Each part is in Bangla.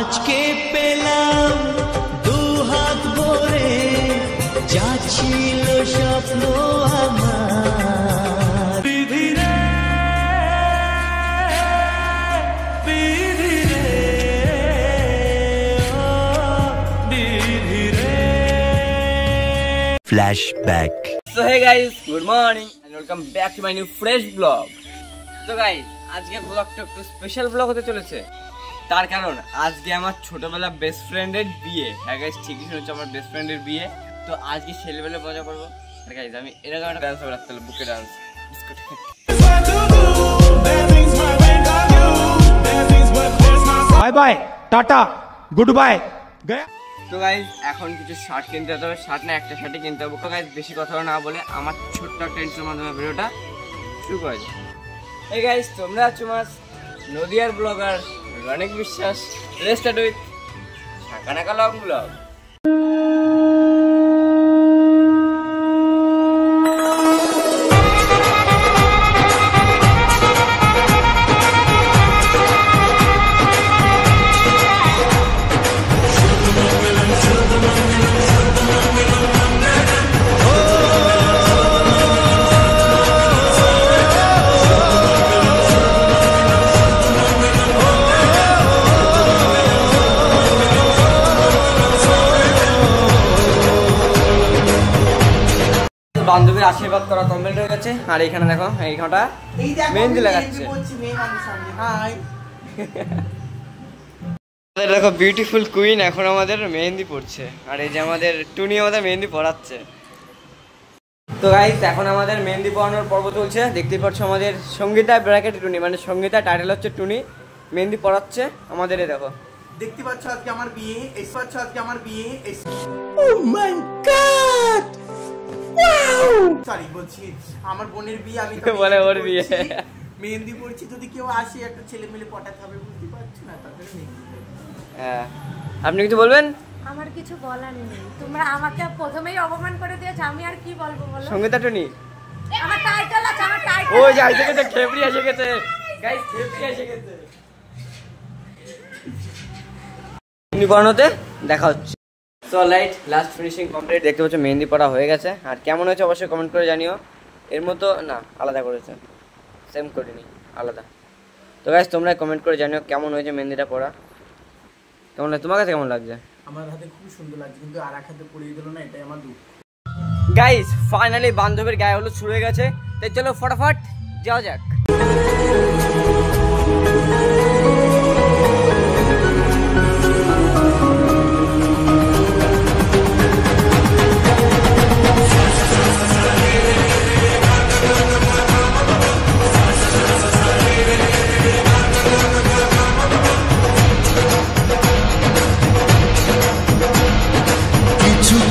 আজকে পেলাম দু হাত ভরে যা ছিল স্বপ্ন আমার। বিধি রে বিধি রে বিধি রে। Flashback. So hey guys, good morning and welcome back to my new fresh vlog. So guys, আজকে ব্লগটা একটু স্পেশাল ব্লগ হতে চলেছে। তার কারণ আজকে আমার ছোটবেলা বেস্ট ফ্রেন্ডের বিয়ে। হ্যাঁ গাইস, ঠিকই শুনেছো, আমার বেস্ট ফ্রেন্ডের বিয়ে। তো আজকে ছেলেবেলা মজা করবো। আর গাইস আমি এরকম একটা ডান্স রাখতে হলো, বুকে dance biscuit. Bye bye, tata, good bye. তো গাইস এখন কিছু শার্ট কিনতে হবে, শার্ট না একটা শার্টই কিনতে হবে। তো গাইস বেশি কথা না বলে আমার ছোট্ট একটা ইন্ট্রোর মাধ্যমে ভিডিওটা শুরু করা যায়। এই গাইস তোমরা আছো মাস নদিয়ার blogger Ronik Biswas. Let's start with শাকানাকা লং ব্লগ। বান্ধবীর আশীর্বাদ করা কমপ্লিট হয়ে গেছে। আর এইখানে দেখো এইখানটা মেহেন্দি লাগাচ্ছে। দেখো বিউটিফুল কুইন এখন আমাদের মেহেন্দি পড়ছে। আর এই যে আমাদের টুনি আমাদের মেহেন্দি পড়াচ্ছে। তো গাইস এখন আমাদের মেহেন্দি পড়ানোর পর্ব চলছে। দেখতেই পাচ্ছ আমাদের সঙ্গীতা ব্র্যাকেট টুনি, মানে সঙ্গীতা টাইটেল হচ্ছে টুনি, মেহেন্দি পড়াচ্ছে আমাদের। দেখো দেখতে পাচ্ছ আজকে আমার বিয়ে, এই পাচ্ছ আজকে আমার বিয়ে। ও মাই গড, সরি বলছি আমার বোনের বিয়ে, আমি বলে ওর বিয়ে মেহেন্দি পড়ছি। যদি কেউ আসে একটা ছেলে মেলে পটাতে হবে, বুঝতে পারছো না, তাদের হ্যাঁ আপনি কিছু বলবেন? আমার কিছু বলার নেই, তোমরা আমাকে প্রথমেই অপমান করে দিয়েছো, আমি আর কি বলবো বলো। সঙ্গীতা টুনি আমার টাইটেল আছে, আমার টাইটেল ওই যাই থেকে তো খেপড়ি এসে গেছে গাইস, খেপড়ি এসে গেছে। নিবর্ণতে দেখা হচ্ছে। So light last finishing complete. দেখতে পাচ্ছ মেহেন্দি পড়া হয়ে গেছে। আর কেমন হয়েছে অবশ্যই কমেন্ট করে জানিও। এর মতো না, আলাদা করেছে, সেম করিনি, আলাদা। তো গাইস তোমরা কমেন্ট করে জানিও কেমন হয়েছে মেহেন্দিটা পড়া। কেমন লাগে তোমার কাছে, কেমন লাগছে? আমার হাতে খুব সুন্দর লাগছে, কিন্তু আর এক হাতে পড়িয়ে দিল না, এটাই আমার দুঃখ। গাইস ফাইনালি বান্ধবীর গায়ে হলুদ শুরু হয়ে গেছে। তাই চলো ফটাফট যাওয়া যাক।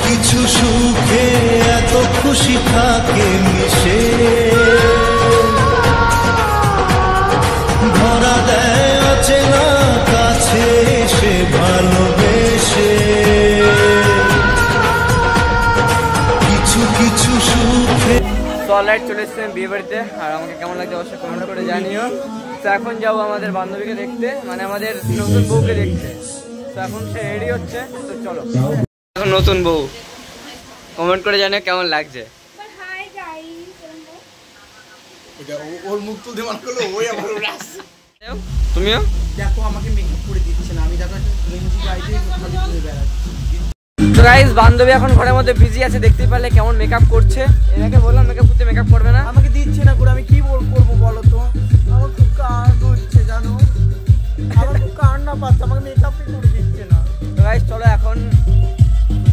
কিছু সুখে এত খুশি থাকে মিশে, ধরা দেয় আছে না কাছে সে ভালোবেসে। কিছু কিছু সুখে সলাইট চলে এসছে বিয়ে বাড়িতে। আর আমাকে কেমন লাগছে অবশ্যই কমেন্ট করে জানিও। তো এখন যাবো আমাদের বান্ধবীকে দেখতে, মানে আমাদের নতুন বউকে দেখতে। তো এখন সে রেডি হচ্ছে, তো চলো। এখন নতুন বউ কমেন্ট করে জানিও কেমন লাগছে। হাই গাইস, এটা ওর মুখ তুলতে মনে করলো, ওই আমার আসছে। তুমিও দেখো আমাকে মেকআপ করে দিচ্ছে না, আমি দেখো গেঞ্জি গাইতে খালি ঘুরে বেড়াচ্ছি। তো গাইস বান্ধবী এখন ঘরের মধ্যে বিজি আছে, দেখতেই পারলে কেমন মেকআপ করছে। এনাকে বললাম মেকআপ করতে, মেকআপ করবে না, আমাকে দিচ্ছে না করে, আমি কি করবো বলো তো? আমার খুব কান্ড হচ্ছে জানো, আমার খুব কান্না পাচ্ছে, আমাকে মেকআপই করে দিচ্ছে না। তো গাইস চলো এখন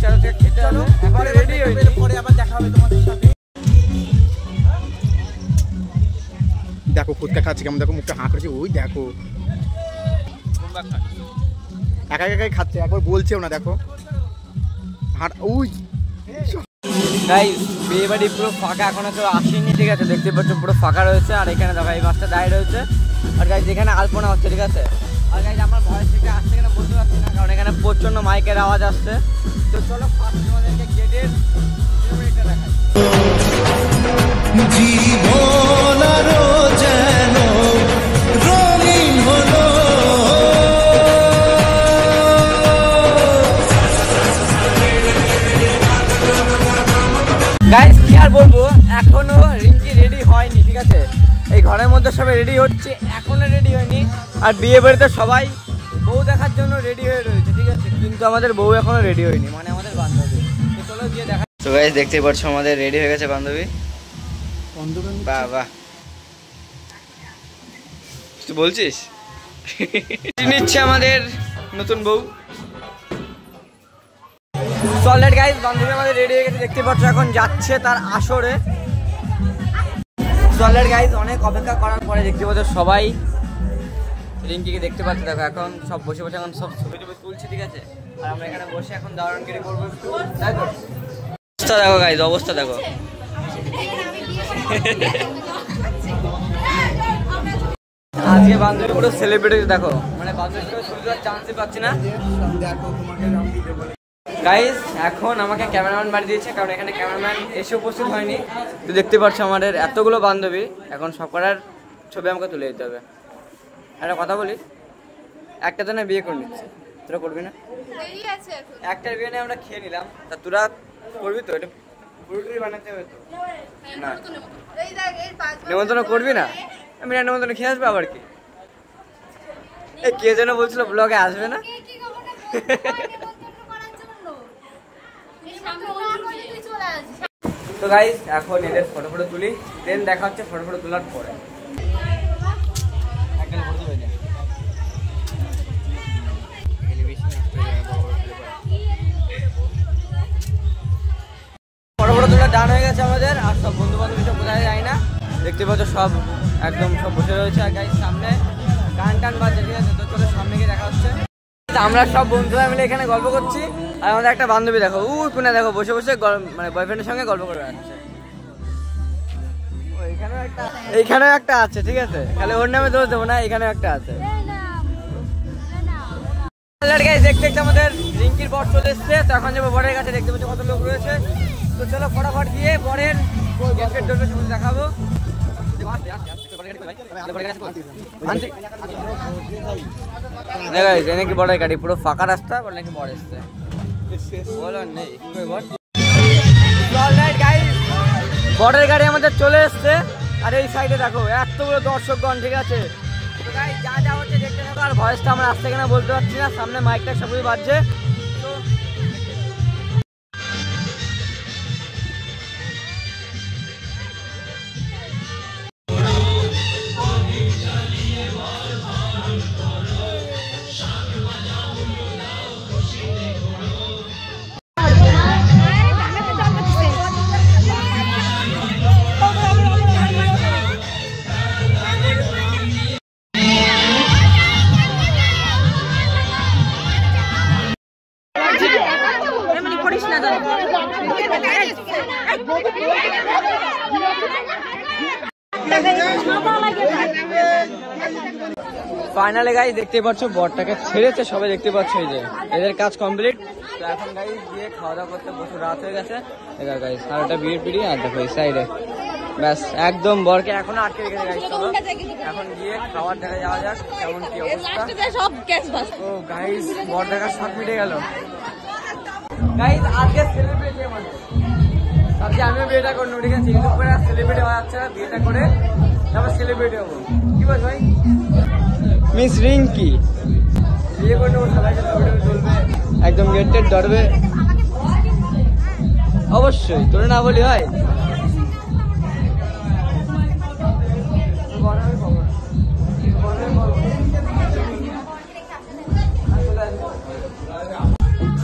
চলো খেতে হবে, এখন রেডি হইনি, পরে আবার দেখা হবে তোমাদের সাথে। দেখো ফুচকা খাচ্ছে কেমন, দেখো মুখটা হাঁ করেছে, ওই দেখো একা একাই খাচ্ছে, একবার বলছেও না, দেখো হাট। ওই গাইস বিয়ে বাড়ি পুরো ফাঁকা, এখনো কেউ আসেনি, ঠিক আছে? দেখতে পাচ্ছ পুরো ফাঁকা রয়েছে। আর এখানে দেখো এই মাছটা দাঁড়িয়ে রয়েছে। আর গাইস এখানে আলপনা হচ্ছে, ঠিক আছে? আর গাইস আমার ভয়েস থেকে আসছে কিনা বলতে পারছি না, কারণ এখানে প্রচন্ড মাইকের আওয়াজ আসছে। তো চলো ফার্স্ট তোমাদেরকে গেটের দেখাই। জীবন আরো যেন রঙিন হলো, এই ঘরের মধ্যে সবাই রেডি হচ্ছে, এখনো রেডি হয়নি। আর বিয়ে বাড়িতে সবাই বউ দেখার জন্য রেডি হয়ে রয়েছে, ঠিক আছে, কিন্তু আমাদের বউ এখনো রেডি হয়নি, মানে আমাদের বান্ধবী। তো চলো গিয়ে দেখা। তো গাইস দেখতেই পাচ্ছ আমাদের রেডি হয়ে গেছে বান্ধবী। বাহ বাহ, তুই বলছিস নিচ্ছে আমাদের নতুন বউ। অলরাইট গাইস, বান্ধবী আমাদের রেডি হয়ে গেছে, দেখতে পাচ্ছ এখন যাচ্ছে তার আসরে। অলরাইট গাইস, অনেক অপেক্ষা করার পরে দেখতে পাচ্ছ সবাই রিঙ্কিকে দেখতে পাচ্ছ। দেখো এখন সব বসে বসে এখন সব ছবি টবি তুলছে, ঠিক আছে, আর আমরা এখানে বসে এখন দাঁড়ানগিরি করবো একটু, তাই তো? অবস্থা দেখো গাইস, অবস্থা দেখো। আজকে বান্ধবী পুরো সেলিব্রিটি দেখো, মানে বান্ধবীর ছবি তোলার চান্সই পাচ্ছি না। গাইস এখন আমাকে ক্যামেরাম্যান বাড়ি দিয়েছে, কারণ এখানে ক্যামেরাম্যান এসে উপস্থিত হয়নি। তো দেখতে পাচ্ছ আমাদের এতগুলো বান্ধবী, এখন সব করার ছবি আমাকে তুলে দিতে হবে। একটা কথা বলি, একটা তো না বিয়ে করে নিচ্ছে, তোরা করবি না? একটার বিয়ে নিয়ে আমরা খেয়ে নিলাম, তা তোরা করবি তো? এটা পুরোটাই বানাতে হবে তো না? নেমন্তন্ন করবি না? আমি না নেমন্তন্ন খেয়ে আসবো আবার কি? এই কে যেন বলছিল ব্লগে আসবে না। তো গাইস এখন এদের ফটো ফটো তুলি, দেন দেখা হচ্ছে ফটো ফটো তোলার পরে। ফটো ফটো তোলা ডান হয়ে গেছে আমাদের, আর সব বন্ধু বান্ধবী সব কোথায় যায় না, দেখতে পাচ্ছ সব একদম সব বসে রয়েছে। আর গাইস সামনে গান টান বাজছে, ঠিক আছে, তো চলো সামনে গিয়ে দেখা হচ্ছে। আমরা সব বন্ধুরা মিলে এখানে গল্প করছি, আর আমাদের একটা বান্ধবী দেখো কোনে দেখো বসে বসে মানে বয়ফ্রেন্ডের সঙ্গে গল্প করে যাচ্ছে। এইখানেও একটা আছে, ঠিক আছে, খালি ওর নামে দোষ দেবো না, এখানেও একটা আছে। দেখতে দেখতে আমাদের রিঙ্কির বর চলে এসছে, তো এখন যাবো বরের কাছে, দেখতে পাচ্ছি কত লোক রয়েছে। তো চলো ফটাফট গিয়ে বরের গেটের ডোরে দেখাবো। নাকি বড় গাড়ি, পুরো ফাঁকা রাস্তা, বলে নাকি বড় এসছে, বড়ের গাড়ি আমাদের চলে এসছে। আর এই সাইডে দেখো এত বড় দর্শকগণ, ঠিক আছে, যা যা হচ্ছে দেখতে থাকো। আর ভয়েসটা আমরা আসতে কিনা বলতে পারছি না, সামনে মাইকটা সব কিছু বাজছে। ফাইনালি গাইস দেখতে পাচ্ছ বরটাকে ছেড়েছে সবাই, দেখতে পাচ্ছ এই যে এদের কাজ কমপ্লিট। তো এখন গাইস গিয়ে খাওয়া দাওয়া করতে বসে, রাত হয়ে গেছে। দেখো গাইস আর একটা বিয়ের পিড়ি, আর দেখো এই সাইডে ব্যাস একদম বরকে এখনো আটকে রেখেছে গাইস। চলো এখন গিয়ে খাবার দেখা যাওয়া যাক কেমন কি অবস্থা। ও গাইস বর দেখার শখ মিটে গেল গাইস। আজকে সেলিব্রিটি আমাদের, আজকে আমিও বিয়েটা করবো, ঠিক আছে, ইউটিউব করে সেলিব্রিটি হওয়া যাচ্ছে, বিয়েটা করে তারপর সেলিব্রিটি হবো। কি বল ভাই? মিস রিঙ্কি বিয়ে করে নেবো, সবাইকে ছবি তুলবে, একদম গেট টেট ধরবে। অবশ্যই, তোরা না বলি হয়?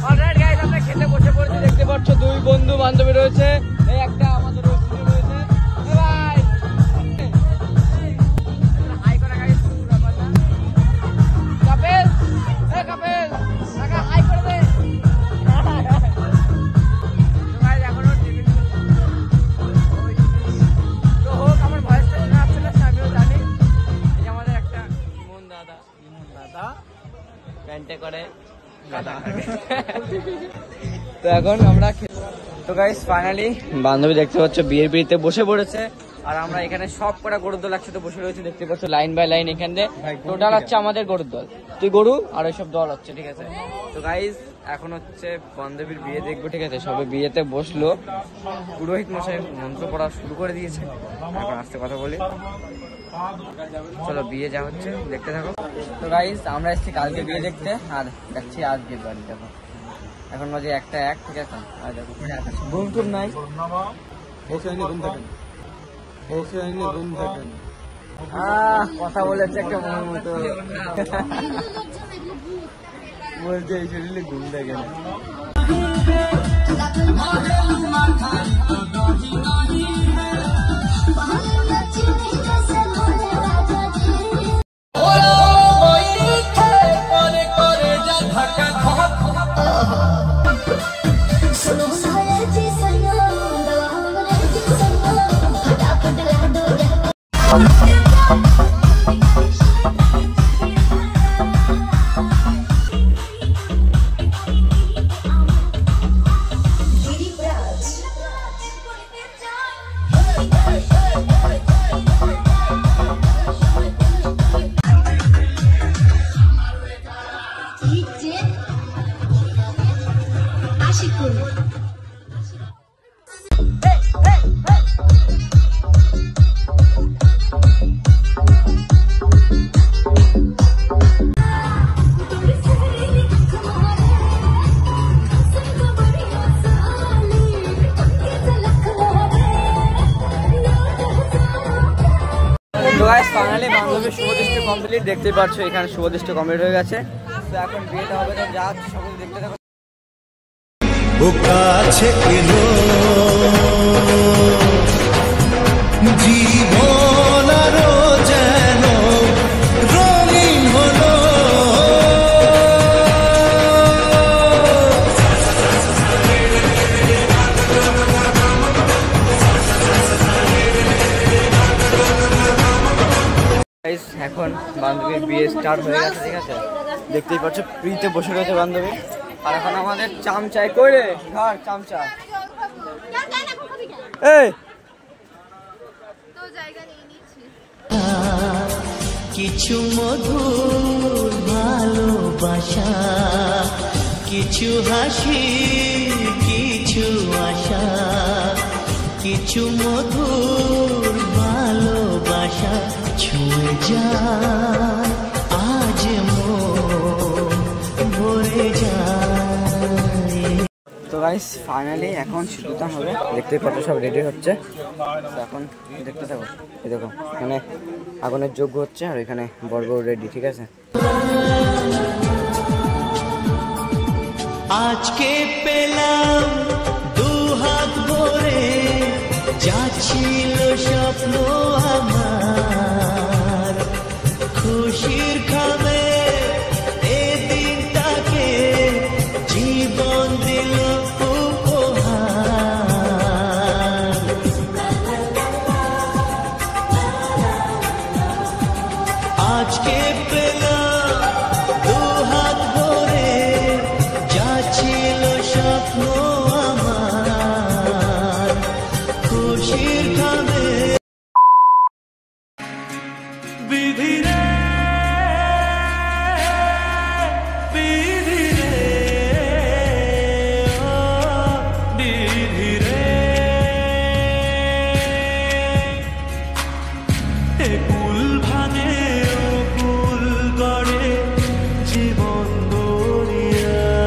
অলরাইট গাইস, আমরা খেতে বসে পড়েছি, দেখতে পাচ্ছ দুই বন্ধু বান্ধবী রয়েছে, এই একটা আমাদের রয়েছে। তো এখন আমরা তো গাইস ফাইনালি বান্ধবী দেখতে পাচ্ছ বিয়ের পিড়িতে বসে পড়েছে, আর আমরা এখানে সব কটা গরুর দল একসাথে বসে রয়েছে, দেখতে পাচ্ছ লাইন বাই লাইন। এখানে টোটাল হচ্ছে আমাদের গরুর দল, তুই গরু আর ওইসব দল হচ্ছে, ঠিক আছে। তো গাইজ এখন হচ্ছে বান্ধবীর বিয়ে দেখবো, ঠিক আছে। সবে বিয়েতে বসলো, পুরোহিত মশাই মন্ত্র পড়া শুরু করে দিয়েছে। এখন আসতে কথা বলি, চলো বিয়ে যা হচ্ছে দেখতে থাকো। তো গাইজ আমরা এসেছি কালকে বিয়ে দেখতে, আর যাচ্ছি আজকের বাড়ি। দেখো এখন বাজে 1:01, ঠিক আছে। আর দেখো ঘুম টুম নাই, কথা বলেছে একটা মনের মতো বলছে এই শরীরে ঘুম থাকে না। ফাইনালি বান্ধবীর শুভদৃষ্টি কমপ্লিট, দেখতে পাচ্ছ এখানে শুভদৃষ্টি কমপ্লিট হয়ে গেছে। তো এখন বিয়েটা হবে, তো যা সকল দেখতে থাকো। ও কাছে এলো জীবন আরো যেন রঙিন হলো। এখন বান্ধবীর বিয়ে স্টার্ট হয়ে গেছে, ঠিক আছে। দেখতেই পাচ্ছ ফ্রিতে বসে রয়েছে বান্ধবী। আর এখন আমাদের চামচাই করে ঘর চামচা এই কিছু মধুর ভালোবাসা, কিছু হাসি, কিছু আশা, কিছু মধুর ভালোবাসা ছুঁয়ে যায় আজ মন ভরে যায়। তো গাইস ফাইনালি এখন সিঁদুরদান হবে, দেখতে পাচ্ছ সব রেডি হচ্ছে। তো এখন দেখতে থাকো, এই দেখো এখানে আগুনের যজ্ঞ হচ্ছে, আর এখানে বর্গ রেডি, ঠিক আছে। আজকে পেলাম দু হাত ভরে, যাচ্ছিল স্বপ্ন আমার, খুশির খাবে এ দিনটাকে জীবন দিল উপহার। আজকে পেলাম দু হাত ভরে, যাচ্ছিল স্বপ্ন আমার, খুশির খাবে বিধি রে, বিধি রে, ও বিধি রে, এ কুল ভাঙে ও কুল গড়ে জীবন দরিয়ায়,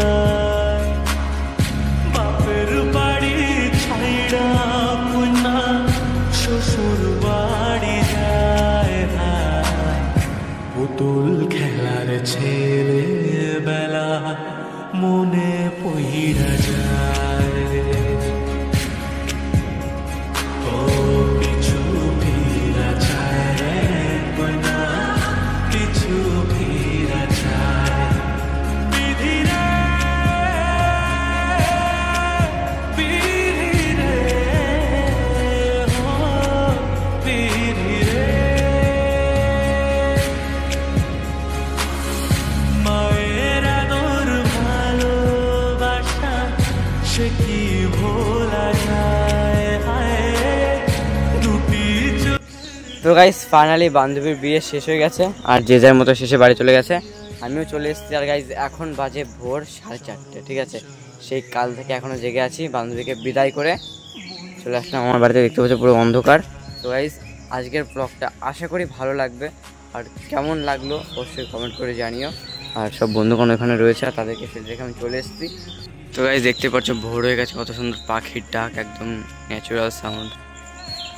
বাপের বাড়ি ছাইড়া কন্যা শ্বশুর বাড়ি যায় না, পুতুল খেলার ছেলে বেলা মনে পইড়া যায়। ও কিছু ফিরা চায় কন্যা, কিছু ফিরা চায় বিধি রে, বিধি রে, ও বিধি রে। গাইস ফাইনালি বান্ধবীর বিয়ে শেষ হয়ে গেছে আর যে যার মতো শেষে বাড়ি চলে গেছে, আমিও চলে এসেছি। আর গাইস এখন বাজে ভোর 4:30, ঠিক আছে। সেই কাল থেকে এখনও জেগে আছি, বান্ধবীকে বিদায় করে চলে আসলাম আমার বাড়িতে। দেখতে পাচ্ছি পুরো অন্ধকার। তো গাইস আজকের ব্লগটা আশা করি ভালো লাগবে, আর কেমন লাগলো অবশ্যই কমেন্ট করে জানিও। আর সব বন্ধুগণ এখানে রয়েছে, আর তাদেরকে ফেলে রেখে আমি চলে এসেছি। তো গাইস দেখতে পাচ্ছ ভোর হয়ে গেছে, কত সুন্দর পাখির ডাক, একদম ন্যাচারাল সাউন্ড।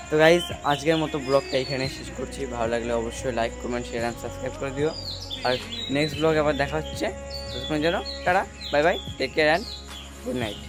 তো গাইস আজকের মতো ব্লগটা এখানে শেষ করছি। ভালো লাগলে অবশ্যই like, comment, share and subscribe করে দিও। আর নেক্সট ব্লগে আবার দেখা হচ্ছে, ততক্ষণ যেন টাটা, bye bye, take care and good night.